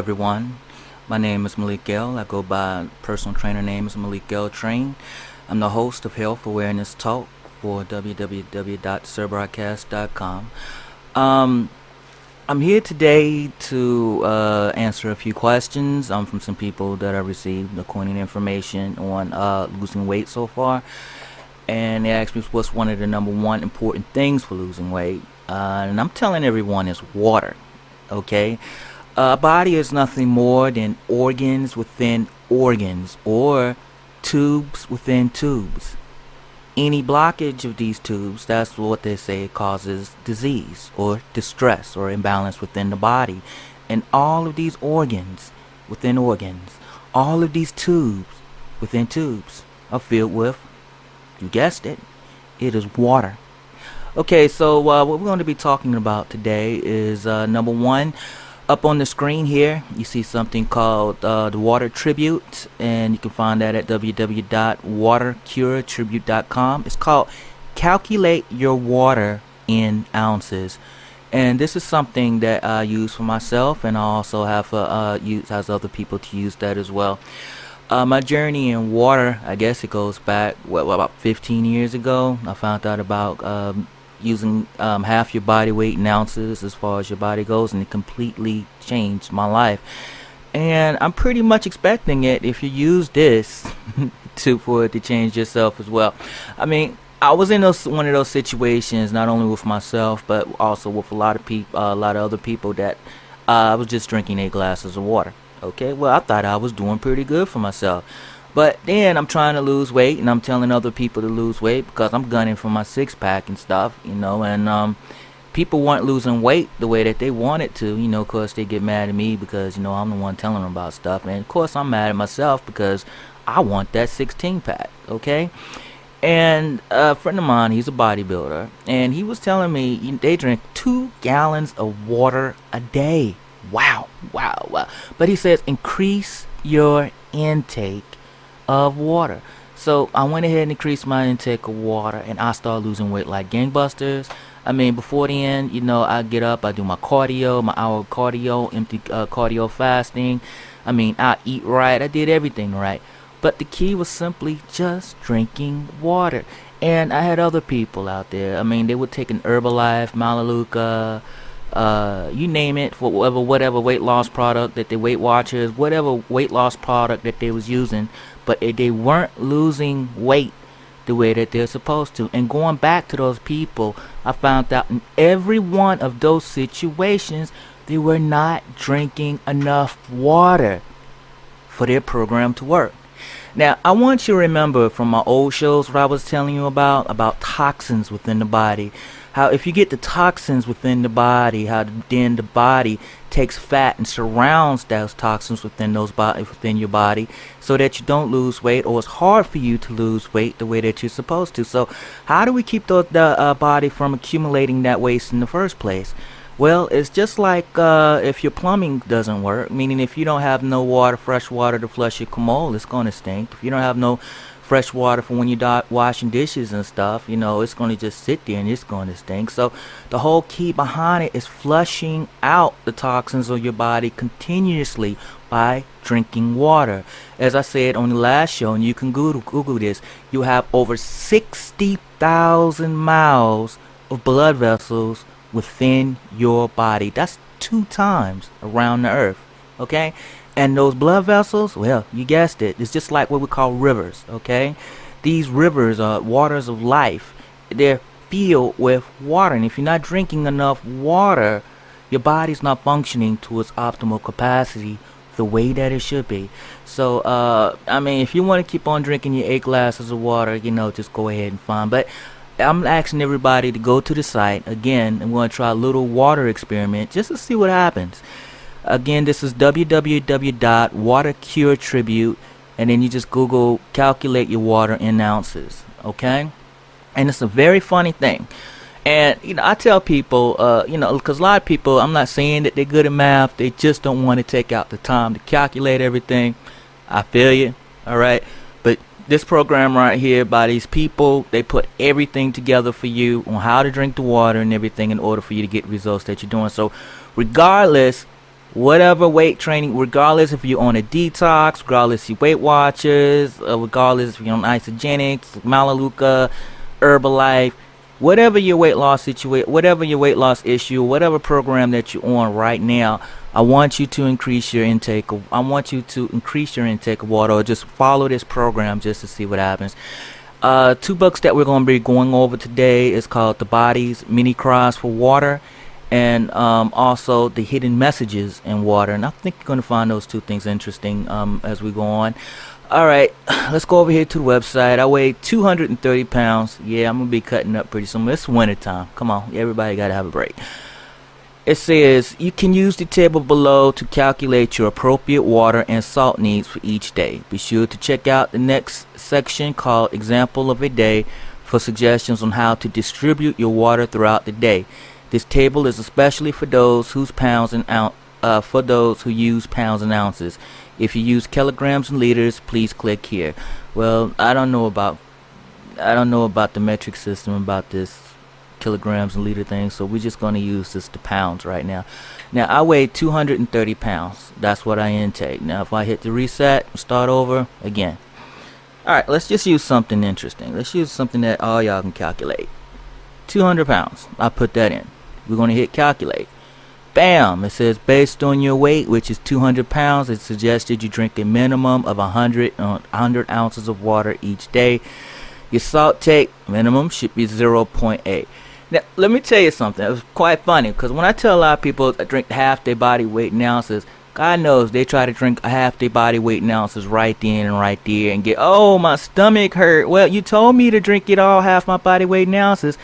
everyone. My name is Malik Gill. I go by personal trainer name is Malik Gill Train. I'm the host of Health Awareness Talk for www.cerbroadcast.com. Um, I'm here today to answer a few questions from some people that I received according to information on losing weight so far. And they asked me what's one of the number one important things for losing weight. And I'm telling everyone it's water. Okay? A body is nothing more than organs within organs or tubes within tubes. Any blockage of these tubes, that's what they say causes disease or distress or imbalance within the body. And all of these organs within organs, all of these tubes within tubes are filled with, you guessed it, it is water. Okay, so what we're going to be talking about today is number one. Up on the screen here, you see something called the Water Tribute, and you can find that at www.watercuretribute.com. It's called Calculate Your Water in Ounces. And this is something that I use for myself, and I also have use as other people to use that as well. My journey in water, I guess it goes back, about 15 years ago. I found out about using half your body weight in ounces as far as your body goes, and it completely changed my life. And I'm pretty much expecting it, if you use this, for it to change yourself as well. I mean, I was in one of those situations, not only with myself, but also with a lot of people, a lot of other people that I was just drinking 8 glasses of water. Okay, well, I thought I was doing pretty good for myself. But then I'm trying to lose weight, and I'm telling other people to lose weight because I'm gunning for my six-pack and stuff, and people weren't losing weight the way that they wanted to, of course they get mad at me because, I'm the one telling them about stuff, and of course I'm mad at myself because I want that 16-pack, okay? And a friend of mine, he's a bodybuilder, and he was telling me they drink 2 gallons of water a day. Wow. But he says increase your intake of water. So I went ahead and increased my intake of water, and I started losing weight like gangbusters. I mean, before the end, I get up, I do my cardio, my hour of cardio, empty cardio fasting. I mean, I eat right, I did everything right. But the key was simply just drinking water. And I had other people out there. I mean, they would take an Herbalife, Melaleuca, you name it, for whatever weight loss product that the Weight Watchers, whatever weight loss product that they was using, but they weren't losing weight the way that they're supposed to. And going back to those people, I found out in every one of those situations, they were not drinking enough water for their program to work. Now, I want you to remember from my old shows what I was telling you about toxins within the body. How if you get the toxins within the body, how then the body takes fat and surrounds those toxins within your body so that you don't lose weight, or it's hard for you to lose weight the way that you're supposed to. So how do we keep the body from accumulating that waste in the first place? Well, it's just like if your plumbing doesn't work, meaning if you don't have no water, fresh water to flush your commode, it's going to stink. If you don't have no fresh water for when you're washing dishes and stuff, it's going to just sit there and it's going to stink. So the whole key behind it is flushing out the toxins of your body continuously by drinking water. As I said on the last show, and you can Google this, you have over 60,000 miles of blood vessels within your body. That's 2 times around the earth, okay? And those blood vessels, well, you guessed it, it's just like what we call rivers, okay? These rivers are waters of life. They're filled with water, and if you're not drinking enough water, your body's not functioning to its optimal capacity the way that it should be. So, I mean, if you want to keep on drinking your 8 glasses of water, just go ahead and fine. But I'm asking everybody to go to the site again, and we're going to try a little water experiment just to see what happens. Again, this is www.watercuretribute, and then you just Google calculate your water in ounces, okay? And it's a very funny thing. And, I tell people, because a lot of people, I'm not saying that they're good at math, they just don't want to take out the time to calculate everything. I feel you, all right? But this program right here by these people, they put everything together for you on how to drink the water and everything in order for you to get results that you're doing. So regardless whatever weight training, regardless if you're on a detox, regardless if you Weight Watchers, regardless if you're on isogenics, Malaluka, Herbalife, whatever your weight loss situation, whatever your weight loss issue, whatever program that you're on right now, I want you to increase your intake of, I want you to increase your intake of water, or just follow this program just to see what happens. Two books that we're going to be going over today is called The Body's Mini Cries for Water, and also The Hidden Messages in Water. And I think you're going to find those two things interesting as we go on. Alright, let's go over here to the website. I weigh 230 pounds. Yeah, I'm going to be cutting up pretty soon. It's winter time. Come on, everybody got to have a break. It says you can use the table below to calculate your appropriate water and salt needs for each day. Be sure to check out the next section called Example of a Day for suggestions on how to distribute your water throughout the day. This table is especially for those who use pounds and ounces. If you use kilograms and liters, please click here. Well, I don't know about the metric system about this kilograms and liter thing, so we're just going to use this to pounds right now. Now I weigh 230 pounds. That's what I intake. Now if I hit the reset, start over again. Alright, let's just use something interesting. Let's use something that all y'all can calculate. 200 pounds. I put that in. We're going to hit calculate. Bam! It says based on your weight, which is 200 pounds, it's suggested you drink a minimum of 100 ounces of water each day. Your salt take minimum should be 0.8. Now, let me tell you something. It was quite funny because when I tell a lot of people to drink half their body weight in ounces, God knows they try to drink a half their body weight in ounces right then and right there and get, oh, my stomach hurt. Well, you told me to drink it all half my body weight in ounces.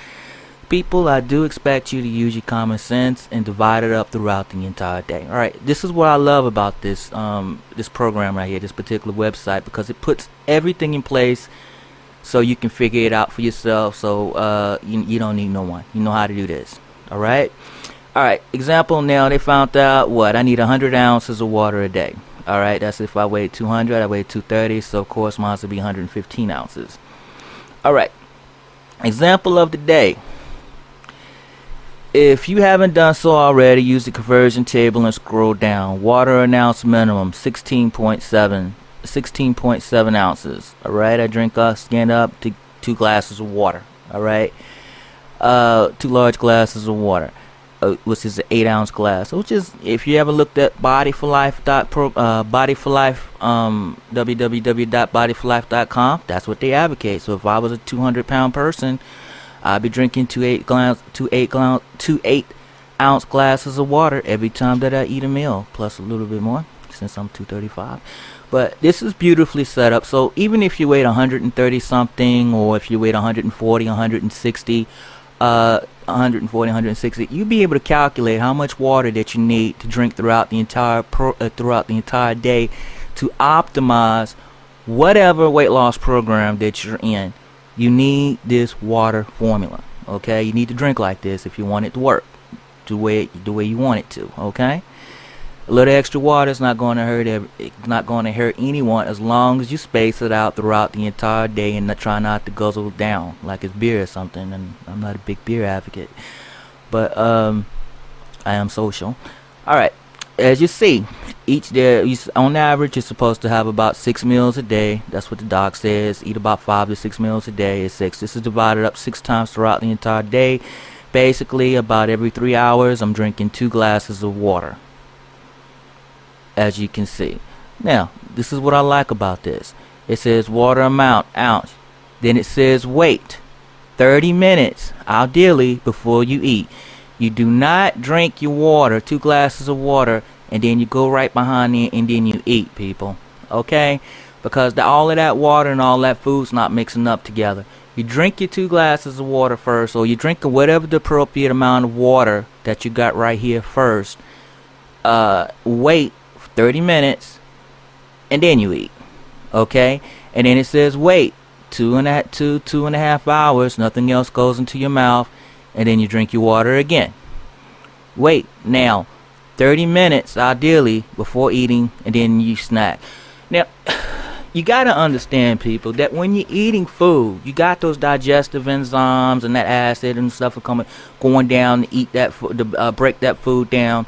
People, I do expect you to use your common sense and divide it up throughout the entire day. All right, this is what I love about this this program right here, this particular website, because it puts everything in place so you can figure it out for yourself. So you don't need no one. You know how to do this. All right. Example. Now they found out what I need 100 ounces of water a day. All right. That's if I weigh 200. I weigh 230. So of course mine would be 115 ounces. All right. Example of the day. If you haven't done so already, use the conversion table and scroll down. Water an ounce minimum 16.7 ounces. Alright, I drink stand up to 2 glasses of water. Alright, 2 large glasses of water, which is an 8-ounce glass. Which is, if you ever looked at www.bodyforlife.com, that's what they advocate. So if I was a 200-pound person, I'd be drinking 2 8-ounce glasses of water every time that I eat a meal, plus a little bit more since I'm 235. But this is beautifully set up. So even if you weigh 130 something, or if you weigh 140, 160, 160, you'll be able to calculate how much water that you need to drink throughout the entire day to optimize whatever weight loss program that you're in. You need this water formula, okay? You need to drink like this if you want it to work the way you want it to, okay? A little extra water is not going to hurt anyone as long as you space it out throughout the entire day and try not to guzzle down like it's beer or something. And I'm not a big beer advocate, but I am social. All right. As you see, each day, on average, you're supposed to have about 6 meals a day. That's what the doc says. Eat about 5 to 6 meals a day. Is 6. This is divided up 6 times throughout the entire day. Basically, about every 3 hours, I'm drinking 2 glasses of water, as you can see. Now, this is what I like about this. It says water amount, ounce. Then it says weight, 30 minutes, ideally, before you eat. You do not drink your water, 2 glasses of water, and then you go right behind it and then you eat, people. Okay? Because all of that water and all that food's not mixing up together. You drink your 2 glasses of water first, or you drink whatever the appropriate amount of water that you got right here first. Wait 30 minutes, and then you eat. Okay? And then it says wait 2.5 hours, nothing else goes into your mouth, and then you drink your water again. Wait now 30 minutes ideally before eating, and then you snack. Now you got to understand, people, that when you're eating food, you got those digestive enzymes and that acid and stuff are going down to eat that food, to break that food down.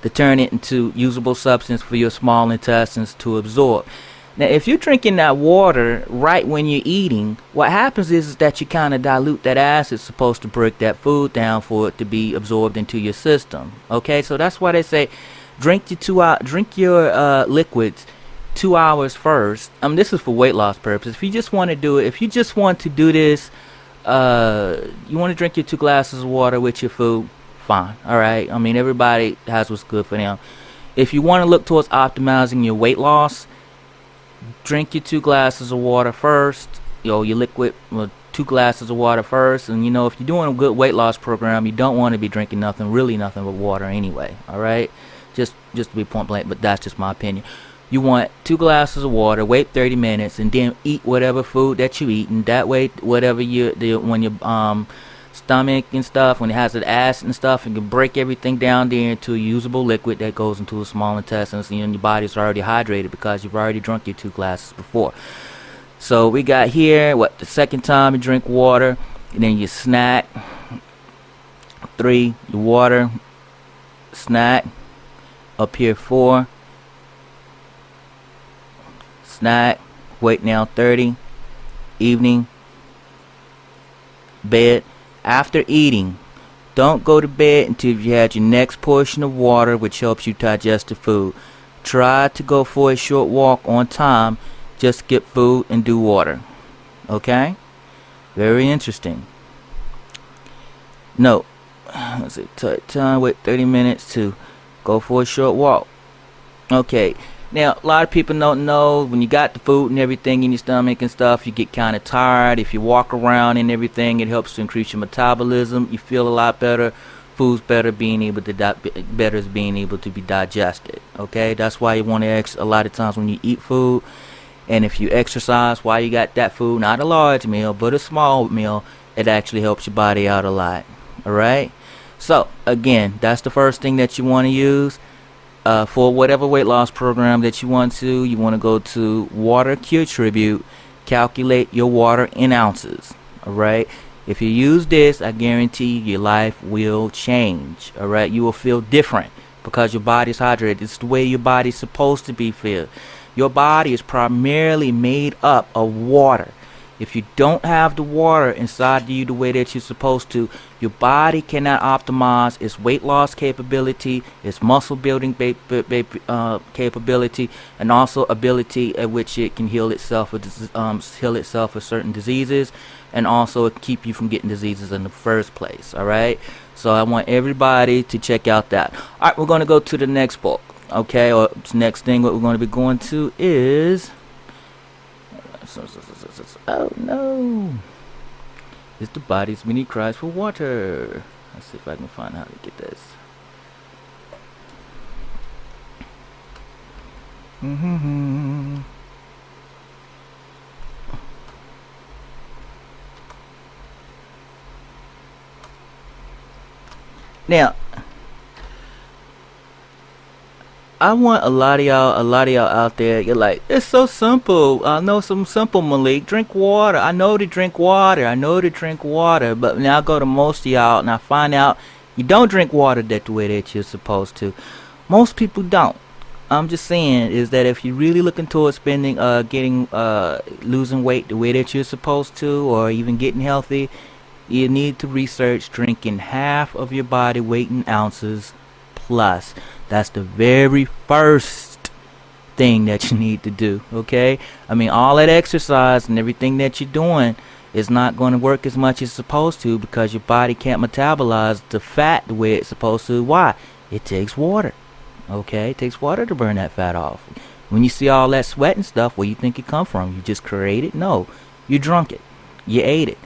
to turn it into usable substance for your small intestines to absorb. Now, if you're drinking that water right when you're eating, what happens is that you kind of dilute that acid supposed to break that food down for it to be absorbed into your system. Okay, so that's why they say drink your liquids 2 hours first. This is for weight loss purposes. If you just want to do it, if you just want to do this, you want to drink your 2 glasses of water with your food, fine. All right. Everybody has what's good for them. If you want to look towards optimizing your weight loss, drink your 2 glasses of water first. Your liquid, 2 glasses of water first. And if you're doing a good weight loss program, you don't want to be drinking nothing but water anyway. All right. Just to be point blank, but that's just my opinion. You want 2 glasses of water, wait 30 minutes, and then eat whatever food that you eat. And that way, whatever when your stomach and stuff, when it has the acid and stuff, you can break everything down there into a usable liquid that goes into the small intestines, and your body's already hydrated because you've already drunk your 2 glasses before. So we got here, the second time you drink water, and then you snack. 3, your water, snack. Up here 4, snack, wait now 30, evening, bed. After eating, don't go to bed until you had your next portion of water, which helps you digest the food. Try to go for a short walk on time. Just skip food and do water. Okay? Very interesting. No. Let's see. Time, wait 30 minutes to go for a short walk. Okay. Now, a lot of people don't know when you got the food and everything in your stomach and stuff, you get kind of tired. If you walk around and everything, it helps to increase your metabolism. You feel a lot better. Food's better is being able to be digested. Okay, that's why you want to a lot of times when you eat food, and if you exercise while you got that food, not a large meal but a small meal, it actually helps your body out a lot. All right. So again, that's the first thing that you want to use. For whatever weight loss program that you want to go to Water Cure Tribute, calculate your water in ounces. Alright, if you use this, I guarantee your life will change. Alright, you will feel different because your body's hydrated. It's the way your body's supposed to be filled. Your body is primarily made up of water. If you don't have the water inside you the way that you're supposed to, your body cannot optimize its weight loss capability, its muscle building capability, and also ability at which it can heal itself of certain diseases, and also keep you from getting diseases in the first place. All right. So I want everybody to check out that. All right, we're going to go to the next book. Okay, or next thing what we're going to be going to is. Oh no! It's the body's many cries for water. Let's see if I can find how to get this. Now, I want a lot of y'all out there. You're like, it's so simple. I know some simple, Malik. Drink water. I know to drink water. But now I go to most of y'all and I find out you don't drink water that the way that you're supposed to. Most people don't. I'm just saying is that if you're really looking towards losing weight the way that you're supposed to, or even getting healthy, you need to research drinking half of your body weight in ounces plus. That's the very first thing that you need to do. Okay, all that exercise and everything that you're doing is not going to work as much as it's supposed to, because your body can't metabolize the fat the way it's supposed to. Why? It takes water. Okay, it takes water to burn that fat off. When you see all that sweat and stuff, where you think it come from? You just create it? No, you drunk it. You ate it.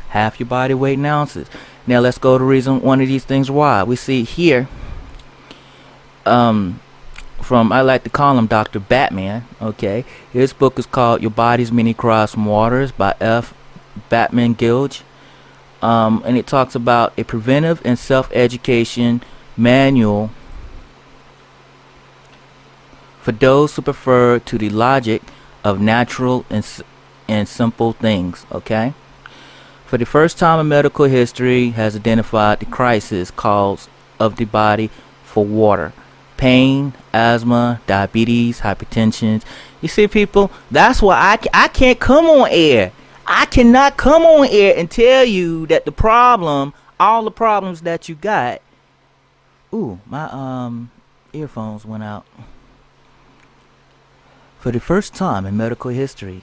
Half your body weight in ounces. Now let's go to reason one of these things why. We see here from, I like to call him Dr. Batman. Okay, his book is called Your Body's Many Cries from Waters by F. Batman Gilge, and it talks about a preventive and self-education manual for those who prefer to the logic of natural and simple things. Okay, for the first time in medical history has identified the crisis cause of the body for water. pain, asthma, diabetes, hypertension. You see, people, that's why I can't come on air. I cannot come on air and tell you that the problem, all the problems that you got. Ooh, my earphones went out. For the first time in medical history,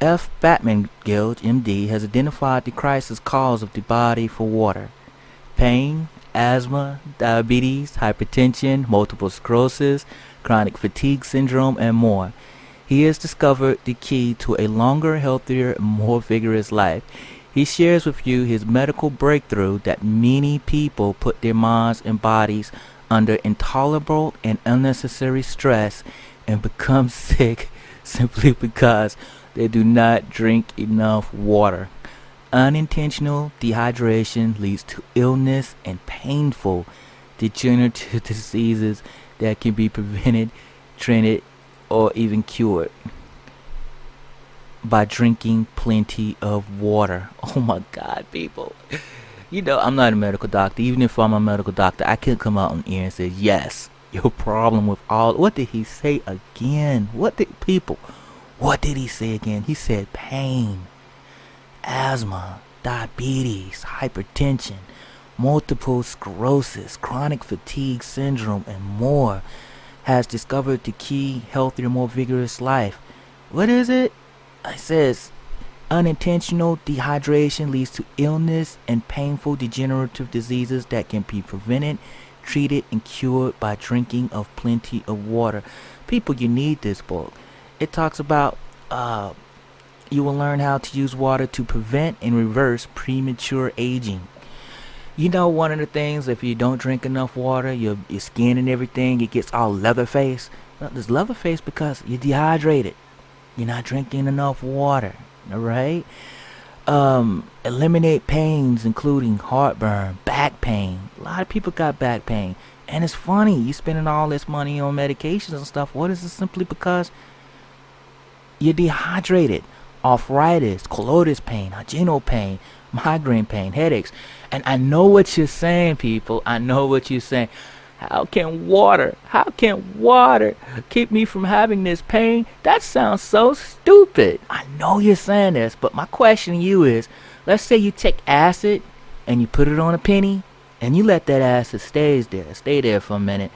F. Batman Guild, MD, has identified the crisis cause of the body for water. Pain, asthma, diabetes, hypertension, multiple sclerosis, chronic fatigue syndrome, and more. He has discovered the key to a longer, healthier, and more vigorous life. He shares with you his medical breakthrough that many people put their minds and bodies under intolerable and unnecessary stress and become sick simply because they do not drink enough water. Unintentional dehydration leads to illness and painful degenerative diseases that can be prevented, treated, or even cured by drinking plenty of water. Oh my God, people. You know, I'm not a medical doctor. Even if I'm a medical doctor, I can't come out on air and say, yes, your problem with all. What did he say again? What did he say again? He said pain, asthma, diabetes, hypertension, multiple sclerosis, chronic fatigue syndrome, and more. Has discovered the key, healthier, more vigorous life. What is it? It says unintentional dehydration leads to illness and painful degenerative diseases that can be prevented, treated, and cured by drinking of plenty of water. People, you need this book. It talks about you will learn how to use water to prevent and reverse premature aging. You know, one of the things, if you don't drink enough water, your skin and everything, it gets all leatherface. Well, there's leatherface because you're dehydrated. You're not drinking enough water. All right? Eliminate pains, including heartburn, back pain. A lot of people got back pain. And it's funny, you spending all this money on medications and stuff. What is it? Simply because you're dehydrated. Arthritis, colloidal pain, adrenal pain, migraine pain, headaches. And I know what you're saying, people. I know what you're saying. How can water keep me from having this pain? That sounds so stupid. I know you're saying this, but my question to you is, let's say you take acid and you put it on a penny and you let that acid stay there for a minute.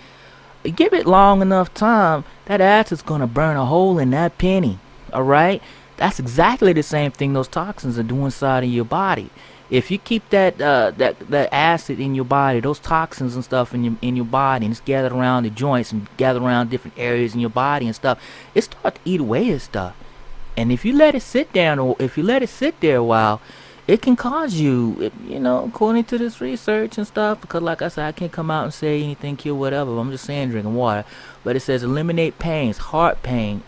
Give it long enough time, that acid's gonna burn a hole in that penny. Alright? That's exactly the same thing those toxins are doing inside of your body. If you keep that acid in your body, those toxins and stuff in your body, and it's gathered around the joints and gathered around different areas in your body and stuff, it starts to eat away at stuff. And if you let it sit down, or if you let it sit there a while, it can cause you, you know, according to this research and stuff, because like I said, I can't come out and say anything cure whatever, but I'm just saying drinking water. But it says eliminate pains, heartburn,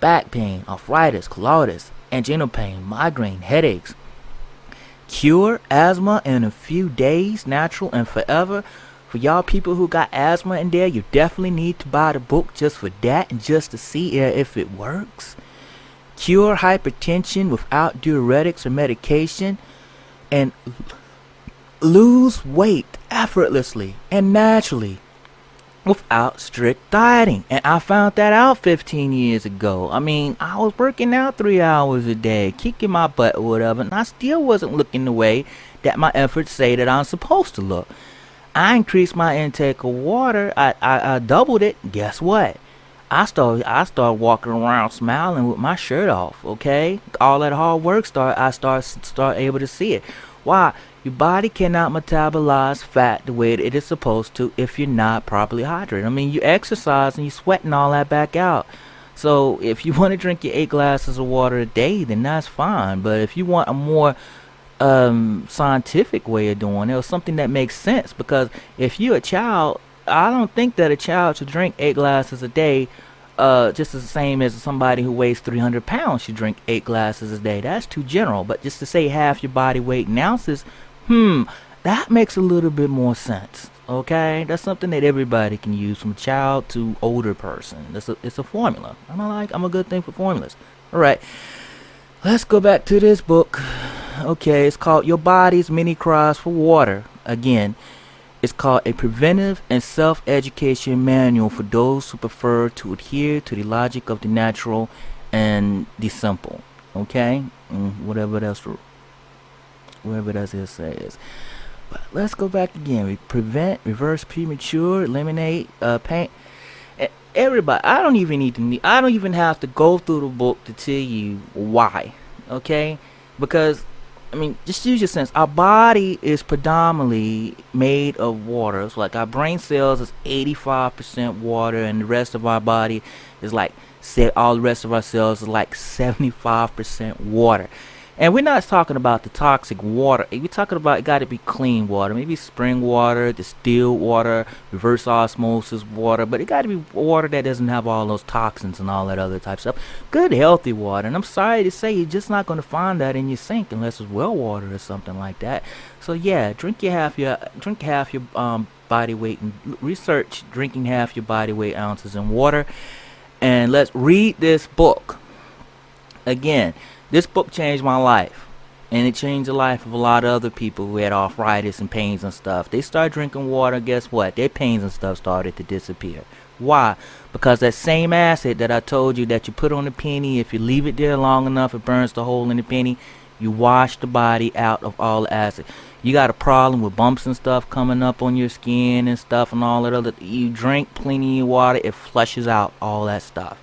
back pain, arthritis, colitis, adrenal pain, migraine, headaches. Cure asthma in a few days, natural and forever. For y'all people who got asthma in there, you definitely need to buy the book just for that and just to see if it works. Cure hypertension without diuretics or medication, and lose weight effortlessly and naturally without strict dieting. And I found that out 15 years ago. I mean, I was working out 3 hours a day, kicking my butt or whatever, and I still wasn't looking the way that my efforts say that I'm supposed to look. I increased my intake of water. I doubled it. Guess what? I started walking around smiling with my shirt off. Okay, all that hard work I start able to see it. Why? Your body cannot metabolize fat the way it is supposed to if you're not properly hydrated. I mean, you exercise and you're sweating all that back out. So if you want to drink your 8 glasses of water a day, then that's fine. But if you want a more scientific way of doing it, or something that makes sense, because if you're a child, I don't think that a child should drink 8 glasses a day just the same as somebody who weighs 300 pounds should drink 8 glasses a day. That's too general. But just to say half your body weight in ounces, that makes a little bit more sense. Okay, that's something that everybody can use, from child to older person. It's a formula. I'm a good thing for formulas. All right, let's go back to this book. Okay, it's called Your Body's Many Cries for Water. Again, It's called A Preventive and Self-Education Manual for those who prefer to adhere to the logic of the natural and the simple. Okay? Whatever else it says. But let's go back again. We prevent, reverse premature, eliminate, pain. Everybody, I don't even have to go through the book to tell you why. Okay? Because I mean, just use your sense. Our body is predominantly made of water. So like our brain cells is 85% water, and the rest of our body is like, say, all the rest of our cells is like 75% water. And we're not talking about the toxic water. We're talking about it got to be clean water, maybe spring water, distilled water, reverse osmosis water, but it got to be water that doesn't have all those toxins and all that other type of stuff. Good, healthy water. And I'm sorry to say, you're just not going to find that in your sink unless it's well water or something like that. So yeah, drink half your body weight, and research drinking half your body weight ounces in water. And let's read this book again. This book changed my life, and it changed the life of a lot of other people who had arthritis and pains and stuff. They started drinking water, guess what? Their pains and stuff started to disappear. Why? Because that same acid that I told you that you put on the penny, if you leave it there long enough, it burns the hole in the penny. You wash the body out of all the acid. You got a problem with bumps and stuff coming up on your skin and stuff and all that other. You drink plenty of water, it flushes out all that stuff.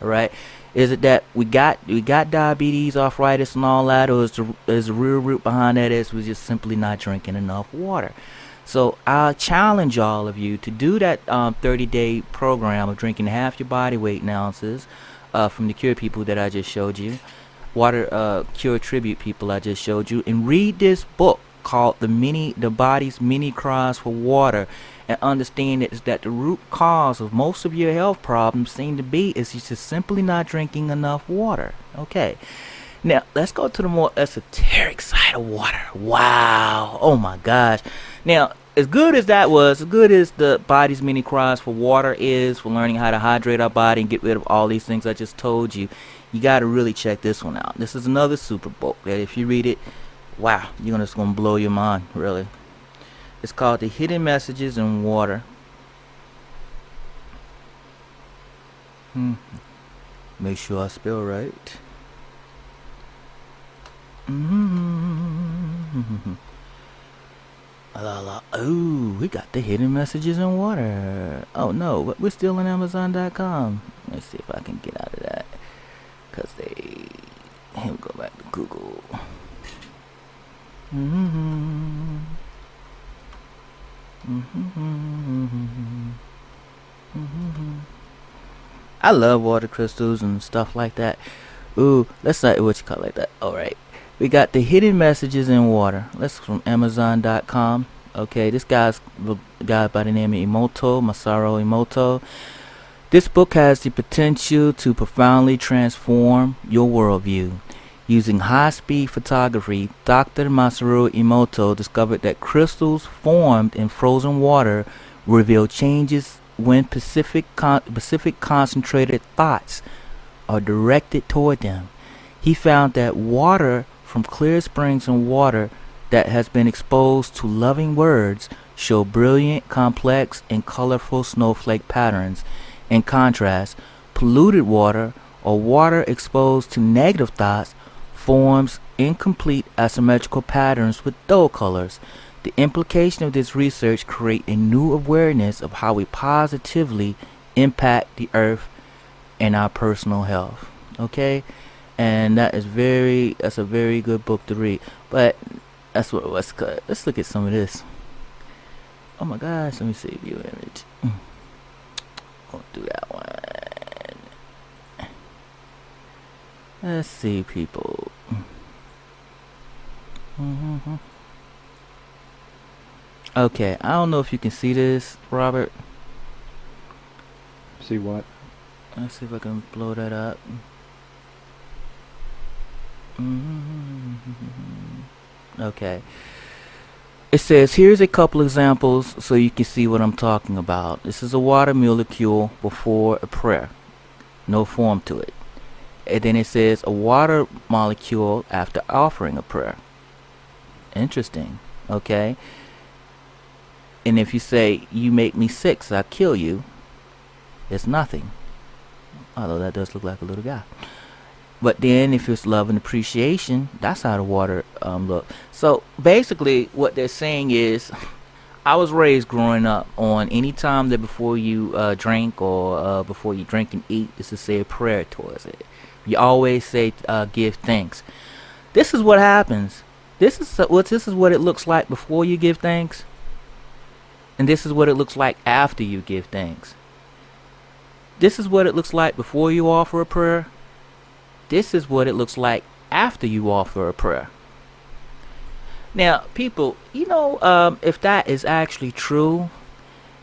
All right. Is it that we got diabetes, arthritis, and all that, or is the real root behind that is we're just simply not drinking enough water? So I challenge all of you to do that 30-day program of drinking half your body weight in ounces from the Cure people that I just showed you, water Cure Tribute people I just showed you, and read this book called The Body's Many Cries for Water, and understand that the root cause of most of your health problems seem to be is you're just simply not drinking enough water. Okay, now let's go to the more esoteric side of water. Wow, oh my gosh. Now, as good as that was, as good as the body's many cries for water is for learning how to hydrate our body and get rid of all these things I just told you, you got to really check this one out. This is another super book that if you read it, wow, you're just gonna blow your mind, really. It's called The Hidden Messages in Water. Make sure I spell right. Oh, we got The Hidden Messages in Water. Oh no, we're still on Amazon.com. Let's see if I can get out of that. Cause here we go back to Google. I love water crystals and stuff like that. Ooh, let's not what you call it like that. Alright. We got The Hidden Messages in Water. That's from Amazon.com. Okay, this guy's a guy by the name of Masaru Emoto. This book has the potential to profoundly transform your worldview. Using high-speed photography, Dr. Masaru Emoto discovered that crystals formed in frozen water reveal changes when specific concentrated thoughts are directed toward them. He found that water from clear springs and water that has been exposed to loving words show brilliant, complex, and colorful snowflake patterns. In contrast, polluted water or water exposed to negative thoughts forms incomplete asymmetrical patterns with dull colors. The implication of this research create a new awareness of how we positively impact the earth and our personal health. Okay, and that's a very good book to read. But that's what it was. Let's look at some of this. Oh my gosh, let me see view image. Won't do that one. Let's see, people. Okay, I don't know if you can see this, Robert. See what? Let's see if I can blow that up. Okay. It says, here's a couple examples so you can see what I'm talking about. This is a water molecule before a prayer. No form to it. And then it says a water molecule after offering a prayer. Interesting. Okay. And if you say, you make me sick, so I kill you, it's nothing. Although that does look like a little guy. But then if it's love and appreciation, that's how the water look. So basically what they're saying is, I was raised growing up on any time that before you drink or before you drink and eat is to say a prayer towards it. You always say give thanks. This is what happens. This is what it looks like before you give thanks, and this is what it looks like after you give thanks. This is what it looks like before you offer a prayer. This is what it looks like after you offer a prayer. Now, people, if that is actually true,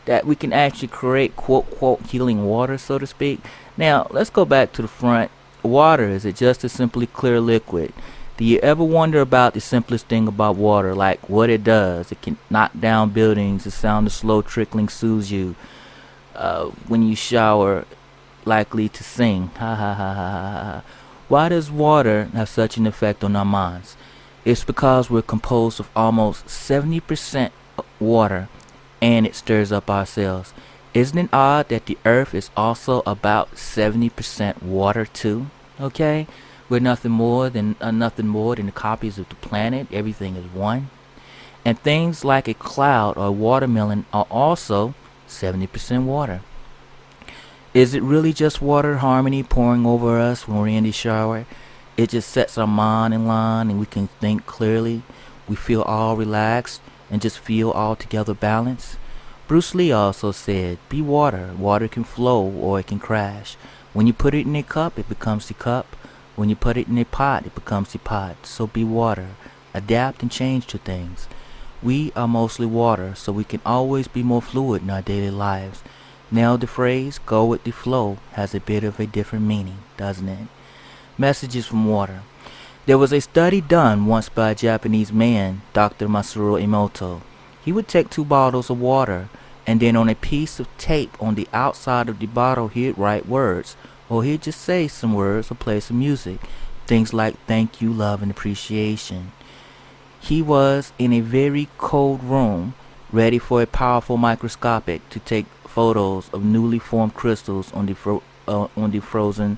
that we can actually create quote quote healing water, so to speak. Now, let's go back to the front. Water, is it just a simply clear liquid? Do you ever wonder about the simplest thing about water, like what it does? It can knock down buildings. The sound of slow trickling soothes you. When you shower, likely to sing. Ha ha ha ha ha ha. Why does water have such an effect on our minds? It's because we're composed of almost 70% water, and it stirs up our cells. Isn't it odd that the earth is also about 70% water too? Okay? We're nothing more than the copies of the planet. Everything is one. And things like a cloud or a watermelon are also 70% water. Is it really just water harmony pouring over us when we're in the shower? It just sets our mind in line and we can think clearly. We feel all relaxed and just feel altogether balanced. Bruce Lee also said, be water. Water can flow or it can crash. When you put it in a cup, it becomes the cup. When you put it in a pot, it becomes the pot. So be water. Adapt and change to things. We are mostly water, so we can always be more fluid in our daily lives. Now the phrase, go with the flow, has a bit of a different meaning, doesn't it? Messages from water. There was a study done once by a Japanese man, Dr. Masaru Emoto. He would take 2 bottles of water, and then on a piece of tape on the outside of the bottle he'd write words, or he'd just say some words or play some music. Things like thank you, love, and appreciation. He was in a very cold room, ready for a powerful microscopic to take photos of newly formed crystals on the frozen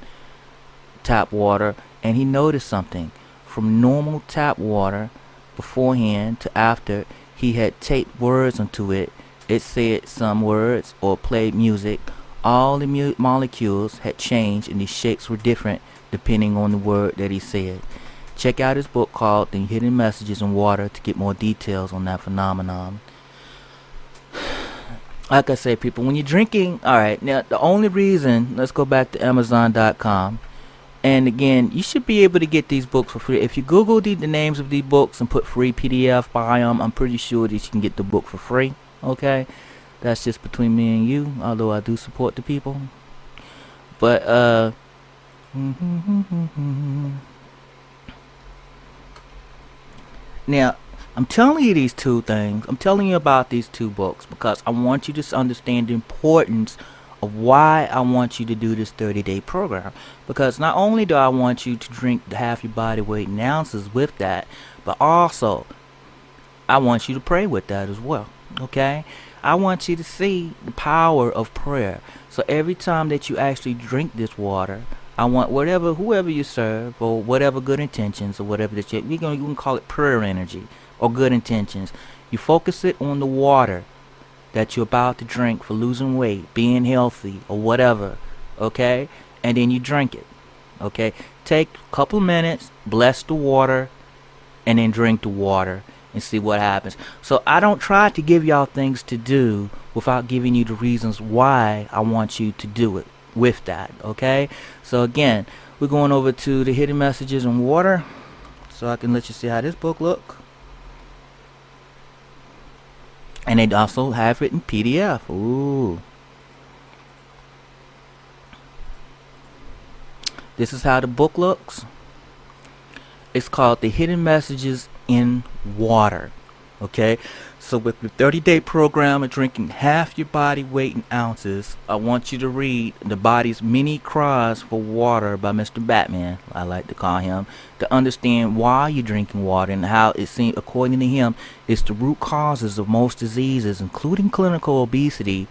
tap water, and he noticed something. From normal tap water beforehand to after he had taped words onto it, it said some words or played music. All the molecules had changed and the shapes were different depending on the word that he said. Check out his book called The Hidden Messages in Water to get more details on that phenomenon. Like I say, people, when you're drinking, alright, now the only reason, let's go back to Amazon.com. And again, you should be able to get these books for free. If you Google the names of these books and put free PDF by them, I'm pretty sure that you can get the book for free. Okay? That's just between me and you, although I do support the people. But, now, I'm telling you these 2 things. I'm telling you about these 2 books because I want you to understand the importance of why I want you to do this 30-day program. Because not only do I want you to drink half your body weight in ounces with that, but also I want you to pray with that as well. Okay? I want you to see the power of prayer. So every time that you actually drink this water, I want whoever you serve or whatever good intentions or whatever that you can call it prayer energy or good intentions. You focus it on the water that you're about to drink for losing weight, being healthy, or whatever, okay? And then you drink it, okay? Take a couple minutes, bless the water, and then drink the water and see what happens. So I don't try to give y'all things to do without giving you the reasons why I want you to do it with that, okay? So again, we're going over to the hidden messages in water so I can let you see how this book look. And they also have it in PDF. Ooh. This is how the book looks. It's called The Hidden Messages in Water. Okay? So with the 30-day program of drinking half your body weight in ounces, I want you to read The Body's Many Cries for Water by Mr. Batman, I like to call him, to understand why you're drinking water and how it seems, according to him, it's the root causes of most diseases, including clinical obesity.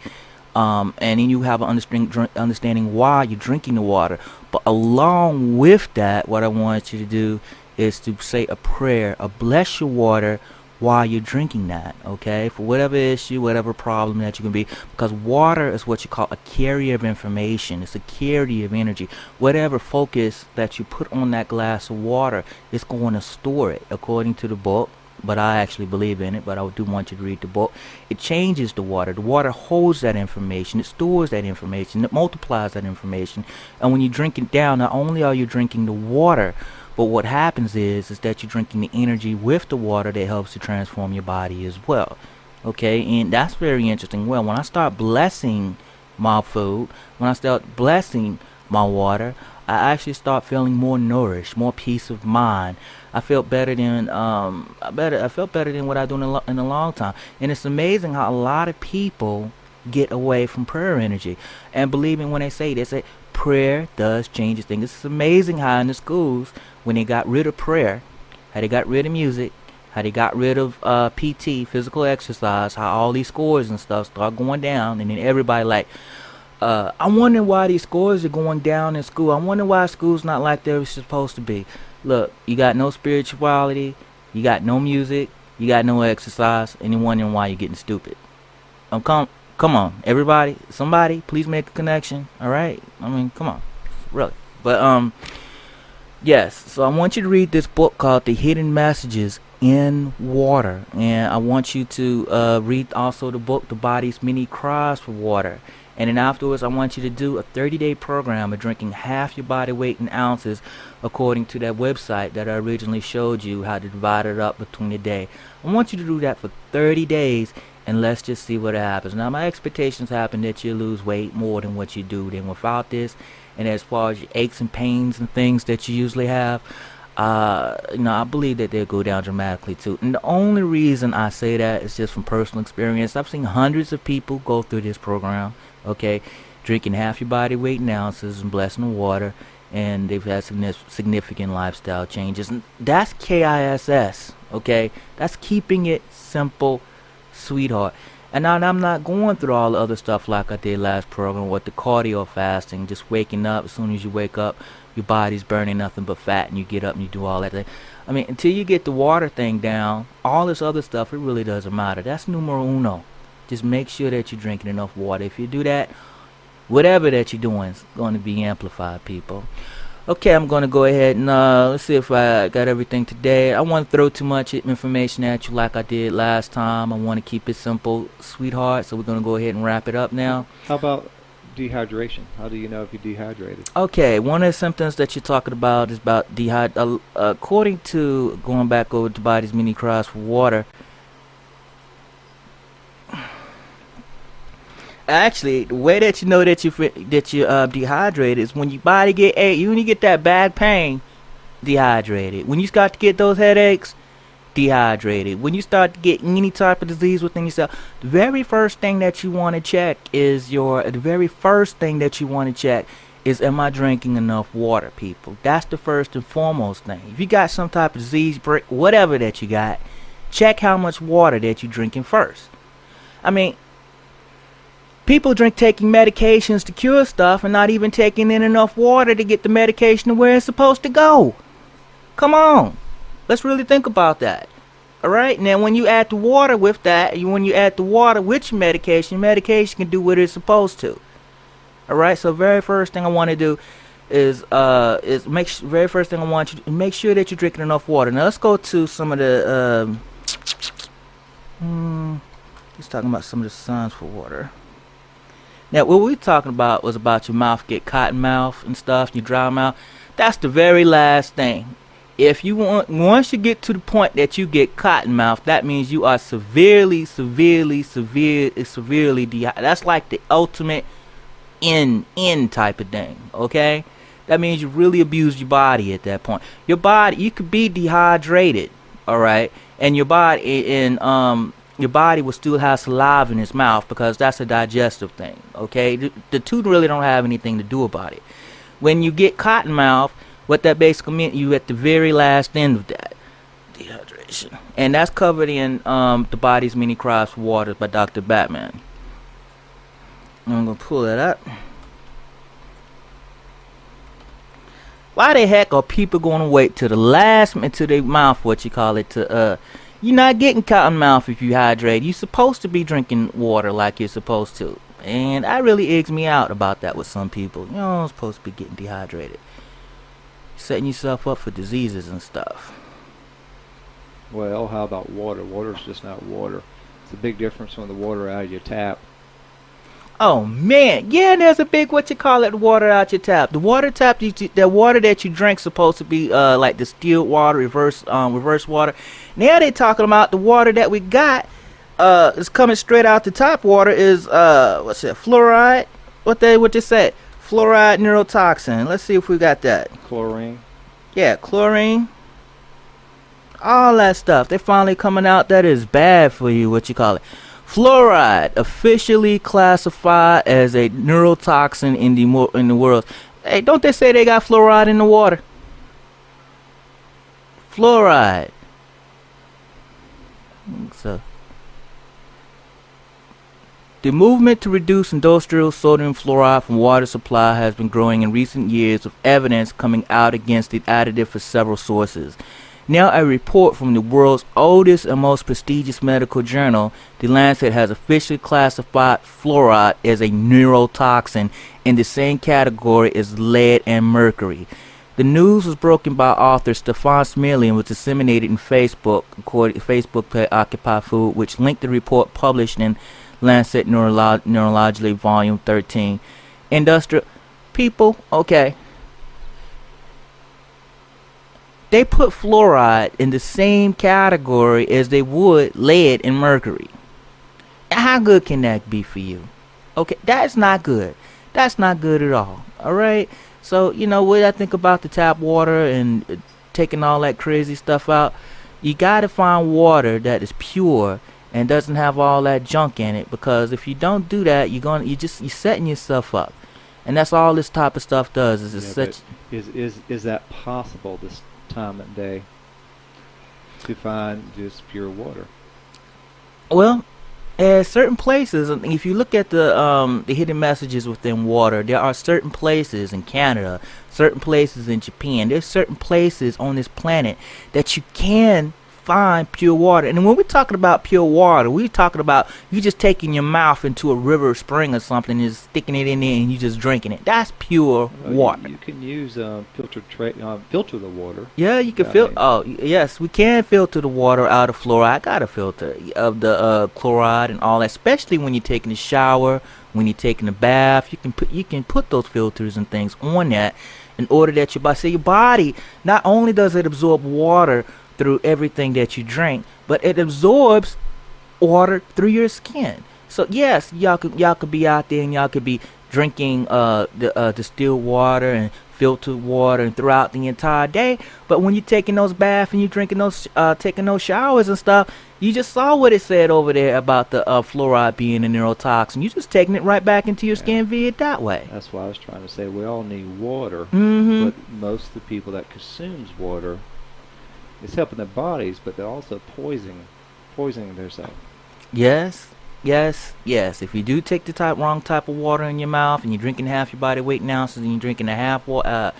And then you have an understanding why you're drinking the water. But along with that, what I want you to do is to say a prayer, a bless your water while you're drinking that, okay? For whatever issue, whatever problem that you can be. Because water is what you call a carrier of information. It's a carrier of energy. Whatever focus that you put on that glass of water, it's going to store it, according to the book. But I actually believe in it, but I do want you to read the book. It changes the water. The water holds that information. It stores that information. It multiplies that information. And when you drink it down, not only are you drinking the water, but what happens is that you're drinking the energy with the water that helps to transform your body as well. Okay, and that's very interesting. Well, when I start blessing my food, when I start blessing my water, I actually start feeling more nourished, more peace of mind. I felt better than I felt better than what I do in a long time. And it's amazing how a lot of people get away from prayer energy. And believe me when they say prayer does change things. It's amazing how in the schools, when they got rid of prayer, how they got rid of music, how they got rid of PT, physical exercise, how all these scores and stuff start going down, and then everybody like, I wonder why these scores are going down in school. I wonder why school's not like they're supposed to be. Look, you got no spirituality, you got no music, you got no exercise, and you're wondering why you're getting stupid. Come on, everybody, somebody, please make a connection. All right, I mean, come on, really. But yes. So I want you to read this book called The Hidden Messages in Water, and I want you to read also the book The Body's Many Cries for Water. And then afterwards, I want you to do a 30-day program of drinking half your body weight in ounces according to that website that I originally showed you how to divide it up between the day. I want you to do that for 30 days, and let's just see what happens. Now, my expectations happen that you lose weight more than what you do than without this. And as far as your aches and pains and things that you usually have, I believe that they'll go down dramatically too. And the only reason I say that is just from personal experience. I've seen hundreds of people go through this program, okay, drinking half your body weight in ounces and blessing the water, and they've had significant lifestyle changes. And that's KISS, okay? That's keeping it simple, sweetheart. And now I'm not going through all the other stuff like I did last program with the cardio fasting, just waking up. As soon as you wake up, your body's burning nothing but fat, and you get up and you do all that thing. I mean, until you get the water thing down, all this other stuff, it really doesn't matter. That's numero uno. Just make sure that you're drinking enough water. If you do that, whatever that you're doing is going to be amplified, people. Okay, I'm going to go ahead and let's see if I got everything today. I want to throw too much information at you like I did last time. I want to keep it simple, sweetheart. So we're going to go ahead and wrap it up now. How about dehydration? How do you know if you're dehydrated? Okay, one of the symptoms that you're talking about is about according to going back over the body's many cries for water. Actually, the way that you know that you're dehydrated is when your body when you get that bad pain, dehydrated. When you start to get those headaches, dehydrated. When you start to get any type of disease within yourself, the very first thing that you want to check is am I drinking enough water, people? That's the first and foremost thing. If you got some type of disease, whatever that you got, check how much water that you're drinking first. I mean, people taking medications to cure stuff and not even taking in enough water to get the medication to where it's supposed to go. Come on. Let's really think about that. Alright? Now, when you add the water with that, when you add the water with your medication can do what it's supposed to. Alright? So, very first thing I want to do is very first thing I want you to make sure that you're drinking enough water. Now, let's go to some of the, he's talking about some of the signs for water. Now, what we were talking about was about your mouth get cotton mouth and stuff, your dry mouth. That's the very last thing. If you once you get to the point that you get cotton mouth, that means you are severely dehydrated. That's like the ultimate end type of thing, okay? That means you really abuse your body at that point. Your body, you could be dehydrated, all right? And your body, your body will still have saliva in its mouth because that's a digestive thing. Okay, the two really don't have anything to do about it. When you get cotton mouth, what that basically meant, you at the very last end of that dehydration, and that's covered in the body's many cries for water by Dr. Batman. I'm gonna pull that up. Why the heck are people going to wait till the last minute to their mouth, what you call it, to you're not getting cotton mouth if you hydrate. You're supposed to be drinking water like you're supposed to. And that really eggs me out about that with some people. You know, you're supposed to be getting dehydrated. Setting yourself up for diseases and stuff. Well, how about water? Water's just not water. It's a big difference from the water out of your tap. Oh man, yeah, and there's a big what you call it, water out your tap. The water tap, the water that you drink supposed to be like distilled water, reverse water. Now they talking about the water that we got is coming straight out the tap water is what's it, fluoride? What they said? Fluoride neurotoxin. Let's see if we got that. Chlorine. Yeah, chlorine. All that stuff. They finally coming out that is bad for you, what you call it. Fluoride, officially classified as a neurotoxin in the world. Hey, don't they say they got fluoride in the water? Fluoride. So, the movement to reduce industrial sodium fluoride from water supply has been growing in recent years, with evidence coming out against the additive from several sources. Now a report from the world's oldest and most prestigious medical journal, The Lancet, has officially classified fluoride as a neurotoxin in the same category as lead and mercury. The news was broken by author Stefan Smirlian and was disseminated in Facebook, according to Facebook page Occupy Food, which linked the report published in Lancet Neurology Volume 13. Industrial people, okay. They put fluoride in the same category as they would lead and mercury. How good can that be for you? Okay, that's not good. That's not good at all. Alright? So, you know what I think about the tap water and taking all that crazy stuff out? You gotta find water that is pure and doesn't have all that junk in it, because if you don't do that, you're setting yourself up. And that's all this type of stuff does. Is that possible this time of day to find just pure water? Well, at certain places, if you look at the hidden messages within water, there are certain places in Canada, certain places in Japan. There's certain places on this planet that you can find pure water. And when we're talking about pure water, we're talking about you just taking your mouth into a river or spring or something and just sticking it in there and you just drinking it. That's pure water. You can use filter the water. Yeah, you can filter. Oh, yes, we can filter the water out of fluoride. I got a filter of the chloride and all that, especially when you're taking a shower, when you're taking a bath. You can put those filters and things on that in order that your body not only does it absorb water through everything that you drink, but it absorbs water through your skin. So yes, y'all could be out there and y'all could be drinking the distilled water and filtered water and throughout the entire day. But when you're taking those baths and you're drinking those taking those showers and stuff, you just saw what it said over there about the fluoride being a neurotoxin. You're just taking it right back into your skin via that way. That's why I was trying to say we all need water, Mm-hmm. but most of the people that consumes water, it's helping their bodies, but they're also poisoning themselves. Yes. If you do take the wrong type of water in your mouth and you're drinking half your body weight in ounces and you're drinking a half water,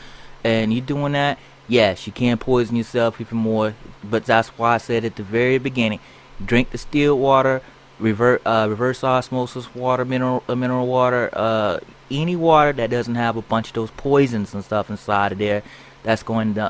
and you're doing that, yes, you can poison yourself even more. But that's why I said at the very beginning, drink distilled water, reverse osmosis water, mineral water, any water that doesn't have a bunch of those poisons and stuff inside of there. That's going to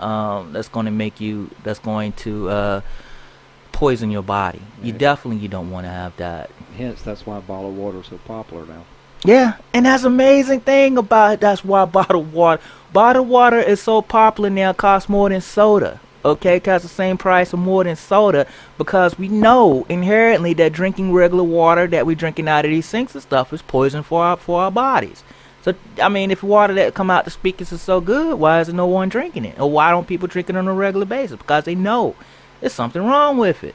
poison your body. Yeah. You don't want to have that. Hence, that's why bottled water is so popular now. Yeah, and that's the amazing thing about it. That's why bottled water is so popular now. It costs more than soda. Okay, costs the same price or more than soda, because we know inherently that drinking regular water that we're drinking out of these sinks and stuff is poison for our bodies. So, I mean, if water that come out the speakers is so good, why is there no one drinking it? Or why don't people drink it on a regular basis? Because they know there's something wrong with it.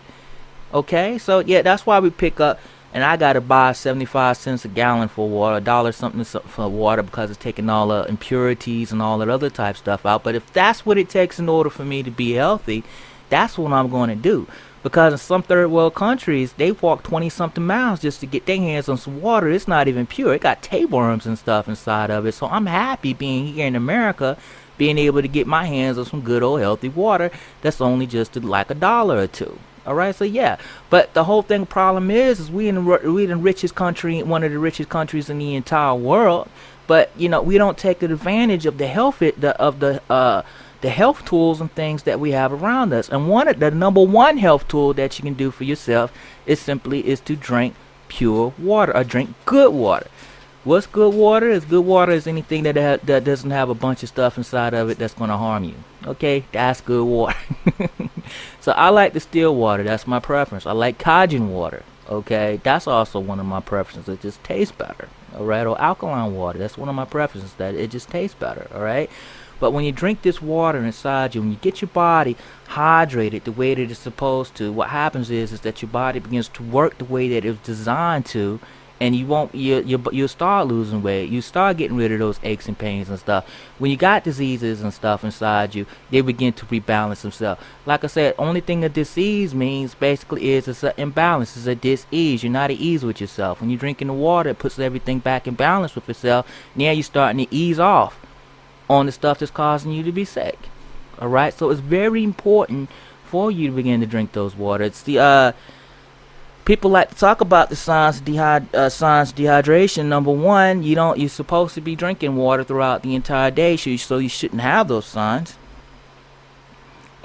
Okay, so yeah, that's why we pick up, and I gotta buy 75 cents a gallon for water, a dollar something for water because it's taking all the impurities and all that other type stuff out. But if that's what it takes in order for me to be healthy, that's what I'm going to do. Because in some third world countries, they walk 20 something miles just to get their hands on some water. It's not even pure. It got tapeworms and stuff inside of it. So I'm happy being here in America, being able to get my hands on some good old healthy water that's only just like a dollar or two. All right, so yeah, but the whole thing problem is we in the richest country, one of the richest countries in the entire world. But we don't take advantage of the the health tools and things that we have around us. And one of the number one health tool that you can do for yourself is to drink pure water or drink good water. What's good water? Is good water is anything that doesn't have a bunch of stuff inside of it that's going to harm you. Okay, that's good water. So I like the still water. That's my preference. I like cajun water. Okay, that's also one of my preferences. It just tastes better. All right, or alkaline water. That's one of my preferences. That it just tastes better. All right. But when you drink this water inside you, when you get your body hydrated the way that it's supposed to, what happens is that your body begins to work the way that it was designed to, and you'll start losing weight. You start getting rid of those aches and pains and stuff. When you got diseases and stuff inside you, they begin to rebalance themselves. Like I said, only thing a disease means basically is it's an imbalance. It's a dis-ease. You're not at ease with yourself. When you're drinking the water, it puts everything back in balance with itself. Now you're starting to ease off on the stuff that's causing you to be sick. All right, so it's very important for you to begin to drink those water. It's the people like to talk about the signs of dehydration. Number one, you're supposed to be drinking water throughout the entire day, so you shouldn't have those signs.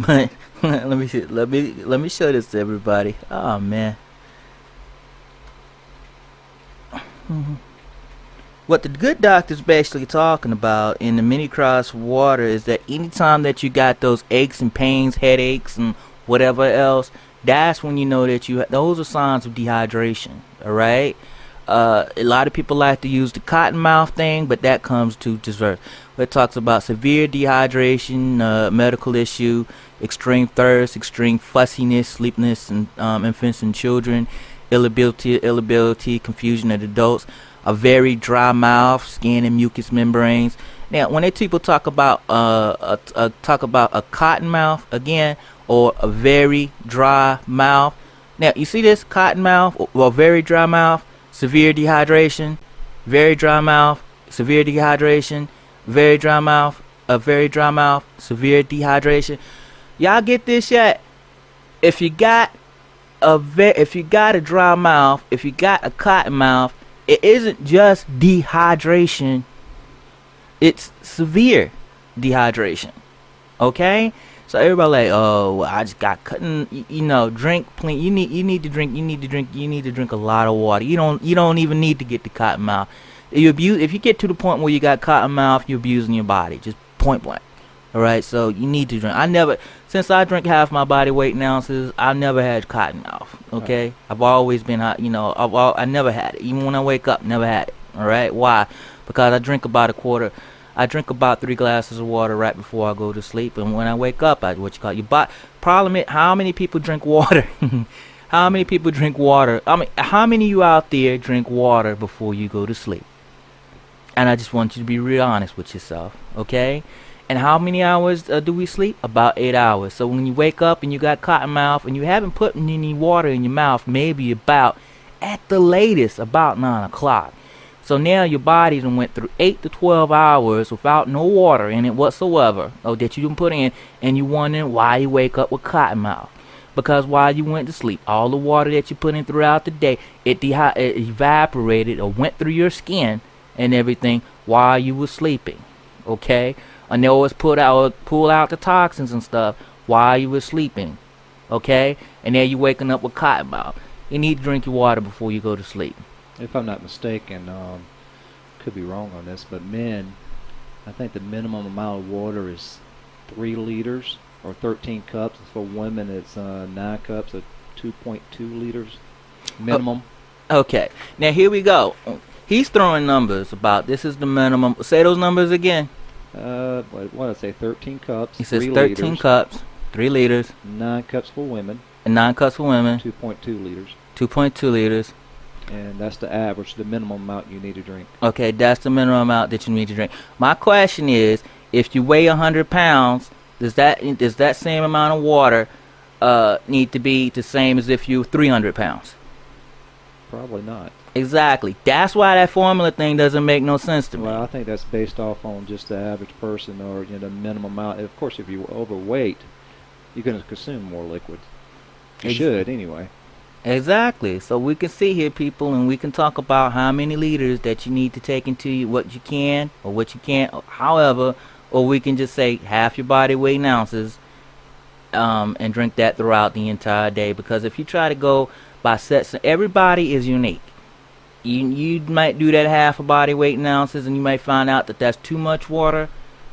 But let me show this to everybody. Oh man. What the good doctor's basically talking about in the mini cross water is that anytime that you got those aches and pains, headaches, and whatever else, that's when you know that those are signs of dehydration. All right. A lot of people like to use the cotton mouth thing, but that comes to dessert. It talks about severe dehydration, medical issue, extreme thirst, extreme fussiness, sleepiness, and infants and children, irritability, confusion in adults, a very dry mouth, skin and mucous membranes. Now, when people talk about a cotton mouth again, or a very dry mouth. Now, you see this cotton mouth or very dry mouth, severe dehydration, very dry mouth, severe dehydration, very dry mouth, a very dry mouth, severe dehydration. Y'all get this yet? If you got a dry mouth, if you got a cotton mouth, it isn't just dehydration, it's severe dehydration. Okay? So everybody like, oh, I just got cutting. Drink plenty. You need to drink a lot of water. You don't even need to get the cotton mouth. If you get to the point where you got cotton mouth, you're abusing your body, just point blank. All right, so you need to drink. Since I drink half my body weight in ounces, I never had cotton mouth. Okay, I've always been, I never had it. Even when I wake up, never had it. All right, why? Because I drink about 3 glasses of water right before I go to sleep, and when I wake up, problem is, how many people drink water? How many people drink water? I mean, how many of you out there drink water before you go to sleep? And I just want you to be real honest with yourself, okay? And how many hours do we sleep? About 8 hours. So when you wake up and you got cotton mouth and you haven't put any water in your mouth, maybe at the latest, about 9 o'clock. So now your body done went through 8 to 12 hours without no water in it whatsoever, that you didn't put in, and you wondering why you wake up with cotton mouth. Because while you went to sleep, all the water that you put in throughout the day, it evaporated or went through your skin and everything while you were sleeping. Okay? And they always pull out the toxins and stuff while you were sleeping. Okay? And then you waking up with cotton mouth. You need to drink your water before you go to sleep. If I'm not mistaken, could be wrong on this, but men, I think the minimum amount of water is 3 liters or 13 cups. For women, it's 9 cups or 2.2 liters minimum. Okay, now here we go. He's throwing numbers about this is the minimum. Say those numbers again. What did I say? 13 cups. He says 13 liters, cups, 3 liters. 9 cups for women. And 9 cups for women. 2.2 liters. 2.2 liters. And that's the average, the minimum amount you need to drink. Okay, that's the minimum amount that you need to drink. My question is, if you weigh 100 pounds, does that same amount of water need to be the same as if you 300 pounds? Probably not. Exactly. That's why that formula thing doesn't make no sense to me. Well, I think that's based off on just the average person, or the minimum amount. Of course, if you're overweight, you're going to consume more liquids. You should anyway. Exactly. So we can see here, people, and we can talk about how many liters that you need to take into you, what you can or what you can't. However, or we can just say half your body weight in ounces, and drink that throughout the entire day. Because if you try to go by sets, everybody is unique. You might do that half a body weight in ounces, and you might find out that that's too much water,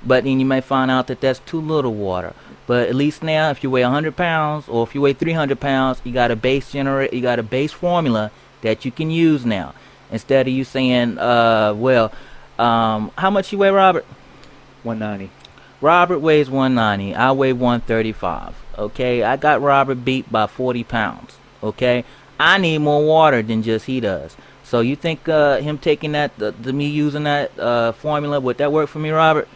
but then you might find out that that's too little water. But at least now, if you weigh 100 pounds or if you weigh 300 pounds, you got a base formula that you can use now. Instead of you saying, how much you weigh, Robert? 190. Robert weighs 190. I weigh 135. Okay, I got Robert beat by 40 pounds. Okay, I need more water than just he does. So you think him taking that, me using that formula, would that work for me, Robert?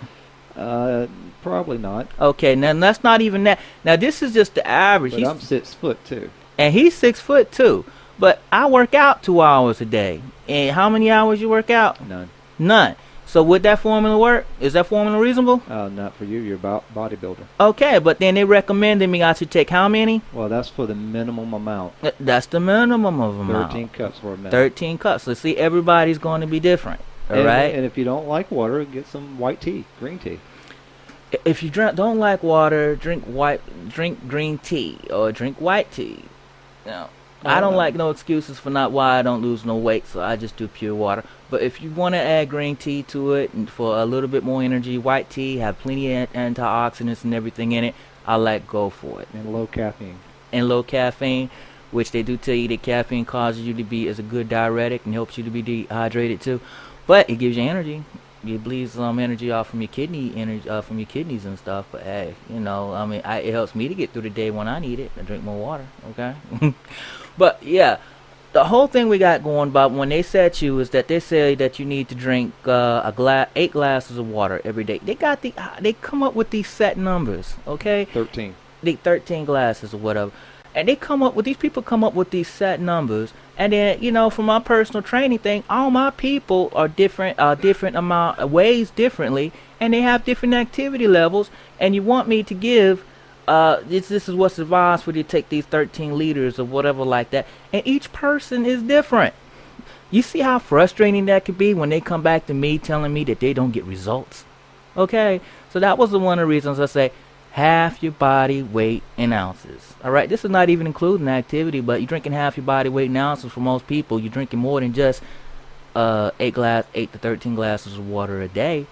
Probably not. Okay, now that's not even that. Now this is just the average. But I'm 6 foot too. And he's 6 foot too. But I work out 2 hours a day. And how many hours you work out? None. None. So would that formula work? Is that formula reasonable? Not for you. You're a bodybuilder. Okay, but then they recommended me I should take how many? Well, that's for the minimum amount. That's the minimum of amount. 13 cups for a minute. 13 cups. So see, everybody's going to be different. All right. And if you don't like water, get some white tea, green tea. If you don't like water, drink green tea or drink white tea. Now, I don't like no excuses for not why I don't lose no weight, so I just do pure water. But if you want to add green tea to it and for a little bit more energy, white tea have plenty of antioxidants and everything in it. I like go for it. And low caffeine. And low caffeine, which they do tell you that caffeine causes you to be as a good diuretic and helps you to be dehydrated too, but it gives you energy. It bleeds some energy off from your from your kidneys and stuff. But hey, I mean, it helps me to get through the day when I need it. I drink more water, okay? But yeah, the whole thing we got going about when they set you is that they say that you need to drink 8 glasses of water every day. They come up with these set numbers, okay? 13. 13 glasses or whatever. And these people come up with these set numbers, and then from my personal training thing, all my people are different ways differently, and they have different activity levels. And you want me to give this is what's advised for you to take these 13 liters or whatever like that, and each person is different. You see how frustrating that could be when they come back to me telling me that they don't get results. Okay, so that was one of the reasons I say half your body weight in ounces. All right, this is not even including activity, but you're drinking half your body weight in ounces. For most people, you're drinking more than just 8 to 13 glasses of water a day.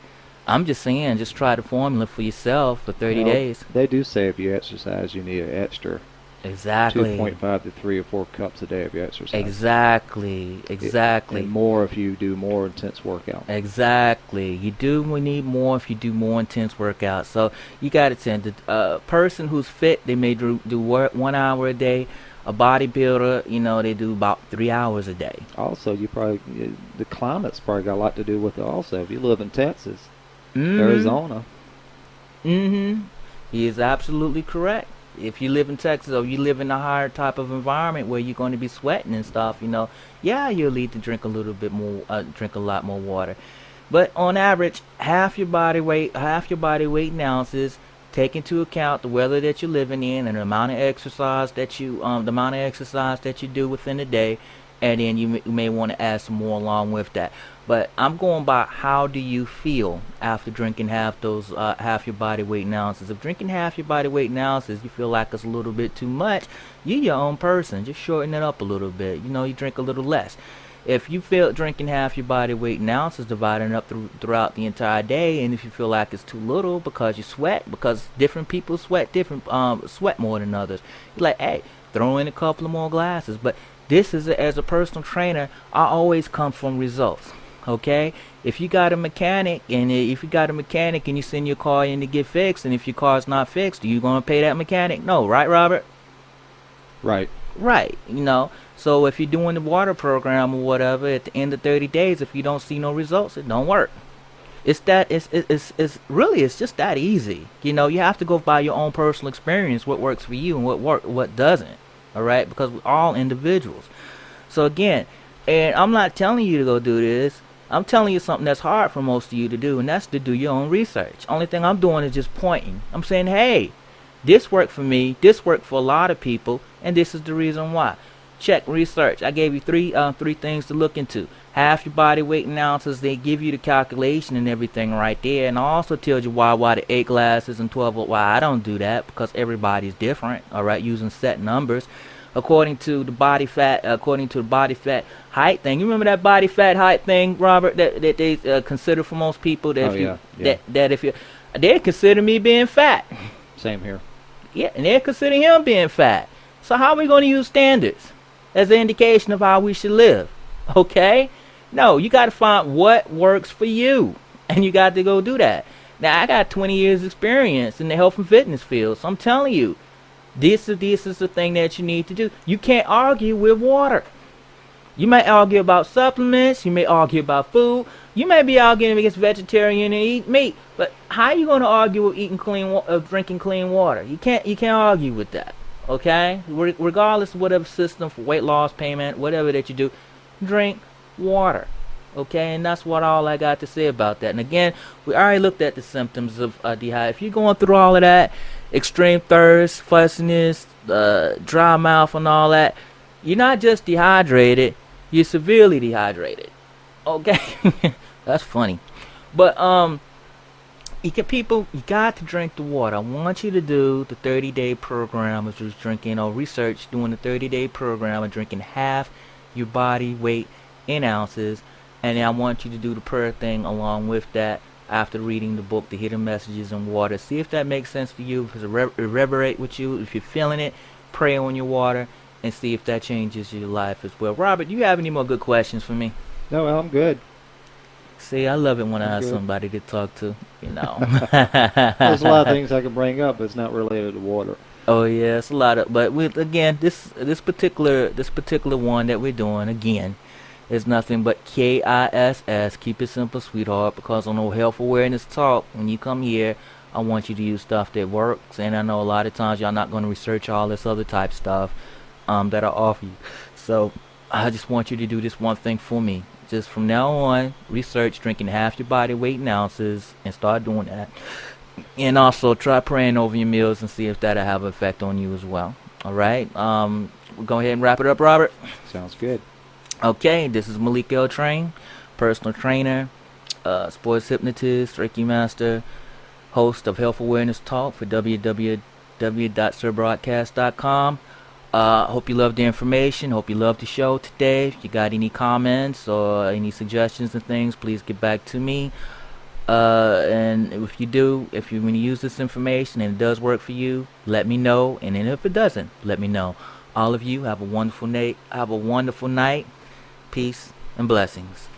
I'm just saying, just try the formula for yourself for 30 days. They do say if you exercise, you need an extra Exactly. 2.5 to 3 or 4 cups a day if you exercise. Exactly. And more if you do more intense workout. Exactly. We need more if you do more intense workout. So you got to tend to a person who's fit, they may do 1 hour a day. A bodybuilder, they do about 3 hours a day. Also, the climate's probably got a lot to do with it also. If you live in Texas, Arizona. He is absolutely correct. If you live in Texas or you live in a higher type of environment where you're going to be sweating and stuff, you'll need to drink a little bit more, drink a lot more water. But on average, half your body weight in ounces. Take into account the weather that you're living in and the amount of exercise that you do within the day, and then you may want to add some more along with that. But I'm going by how do you feel after drinking half your body weight in ounces. If drinking half your body weight in ounces, you feel like it's a little bit too much, you're your own person. Just shorten it up a little bit. You drink a little less. If you feel drinking half your body weight in ounces, dividing it up throughout the entire day, and if you feel like it's too little because you sweat, because different people sweat more than others, you're like, hey, throw in a couple of more glasses. But this is as a personal trainer, I always come from results. Okay, if you got a mechanic and you send your car in to get fixed, and if your car's not fixed, are you gonna pay that mechanic? No, right, Robert? Right. Right, you know. So if you're doing the water program or whatever, at the end of 30 days, if you don't see no results, it don't work. It's really it's just that easy. You know, you have to go by your own personal experience, what works for you and what doesn't. All right, because we're all individuals. So again, and I'm not telling you to go do this. I'm telling you something that's hard for most of you to do, and that's to do your own research. Only thing I'm doing is just pointing. I'm saying, hey, this worked for me. This worked for a lot of people, and this is the reason why. Check research. I gave you three things to look into. Half your body weight in ounces. They give you the calculation and everything right there, and I also tells you why the 8 glasses and 12. Why I don't do that, because everybody's different. All right, using set numbers according to the body fat, height thing. You remember that body fat height thing, Robert? That they consider for most people that Oh if you yeah, yeah. that if you they consider me being fat. Same here. Yeah, and they consider him being fat. So how are we going to use standards as an indication of how we should live? Okay? No, you got to find what works for you, and you got to go do that. Now, I got 20 years experience in the health and fitness field, so I'm telling you, this is the thing that you need to do. You can't argue with water. You may argue about supplements. You may argue about food. You may be arguing against vegetarian and eat meat. But how are you going to argue with drinking clean water? You can't argue with that. Okay? Regardless of whatever system for weight loss, payment, whatever that you do, drink water. Okay? And that's what all I got to say about that. And again, we already looked at the symptoms of dehydration. If you're going through all of that, extreme thirst, fussiness, dry mouth, and all that, you're not just dehydrated. You're severely dehydrated. Okay? That's funny. But you got to drink the water. I want you to do the 30-day program, which is drinking or research doing the 30-day program and drinking half your body weight in ounces. And then I want you to do the prayer thing along with that after reading the book, The Hidden Messages in Water. See if that makes sense for you, if it reverberate with you, if you're feeling it, pray on your water, and see if that changes your life as well. Robert, do you have any more good questions for me? No, well, I'm good. See, I love it when I I'm have good. somebody to talk to, you know. There's a lot of things I could bring up, but it's not related to water. Oh yeah, it's a lot of, but again, this particular one that we're doing again is nothing but KISS. Keep it simple, sweetheart. Because on the health awareness talk, when you come here, I want you to use stuff that works. And I know a lot of times y'all not going to research all this other type stuff that I offer you. So I just want you to do this one thing for me. Just from now on, research drinking half your body weight in ounces and start doing that. And also try praying over your meals and see if that'll have an effect on you as well. All right. We'll go ahead and wrap it up, Robert. Sounds good. Okay, this is Malik L. Train, personal trainer, sports hypnotist, Reiki master, host of Health Awareness Talk for www.sirbroadcast.com. Hope you loved the information. Hope you loved the show today. If you got any comments or any suggestions and things, please get back to me. And if you do, if you when you use this information and it does work for you, let me know. And then if it doesn't, let me know. All of you have a wonderful night. Peace and blessings.